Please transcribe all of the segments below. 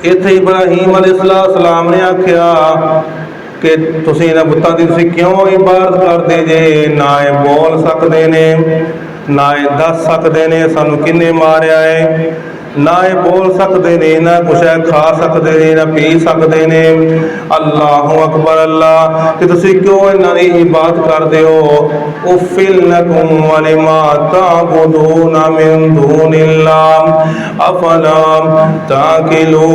इत्थे इब्राहीम अलैहिस्सलाम ने आख्या कि तुसीं इन्हां बुत्तां दी तुसीं क्यों इबादत करदे जे? ना ये बोल सकदे ने, ना ये दस सकदे ने सानू किन्ने मारिया है, ना ये बोल सकते ने, ना कुछ खा सकते ने, ना पी सकते ने। अल्लाह अकबर अल्लाह कि तुसीं क्यों इन्हां दी इबादत करदे हो? उफ़्फ़िल लकुम व लिमा तअबुदून मिन दूनिल्लाह अफ़ला ताक़िलून।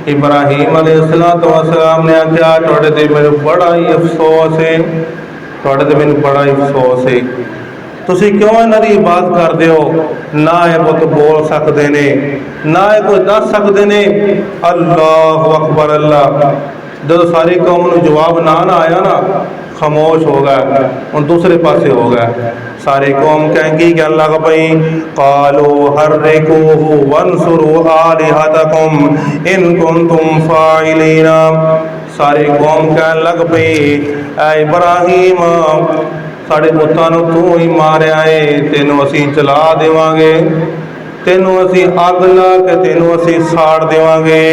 इब्राहीम अलैहिस्सलाम ने आख्या तुहाडे ते मैनूं बड़ा ही अफसोस है, तुहाडे ते मैनूं बड़ा ही अफसोस है, तुसीं क्यों इन्हां दी इबादत करदे हो? ना ये बुत बोल सकते ने, ना ये कुछ दस सकते ने। अल्लाह अकबर अल्लाह। जब सारी कौम नूं जवाब ना आया ना, खामोश हो गया, हुण दूसरे पासे हो गया। सारी कौम की कहन लग पई, कालू हर्रिकूहु वंसुरू आलिहतकुम इन कुंतुम फाइलीना। सारी कौम कहन लग पई, ऐ इब्राहीम साढ़े पुत्तां नूं तू ही मारिया है, तेनों असीं जला देवांगे, तेनों असीं अग ला के तेनों असीं साड़ देवांगे,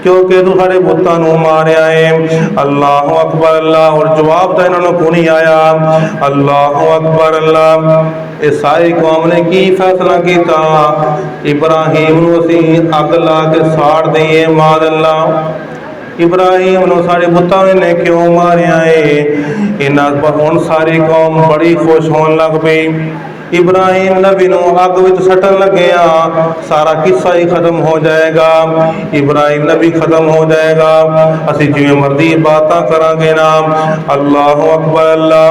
क्योंकि तू साढ़े पुत्तां नूं मारिया है। अल्लाह अकबर अल्लाह। और जवाब तो इन्होंने को नहीं आया। अल्लाह अकबर अल्लाह। ये सारी कौम ने की फैसला किया? इब्राहीम नूं असीं अग ला के साड़ दईए, माद अल्लाह। इब्राहीम नूं साढ़े पुत्तां ने क्यों मारिया है? इन्हां पर हुण सारी कौम बड़ी खुश होने लग पई। इब्राहीम नबी नूं अग विच सटन लगे, सारा किस्सा ही खत्म हो जाएगा, इब्राहीम नबी खत्म हो जाएगा, असीं जिवें मर्जी इबादतां करांगे ना। अल्लाह अकबर अल्लाह।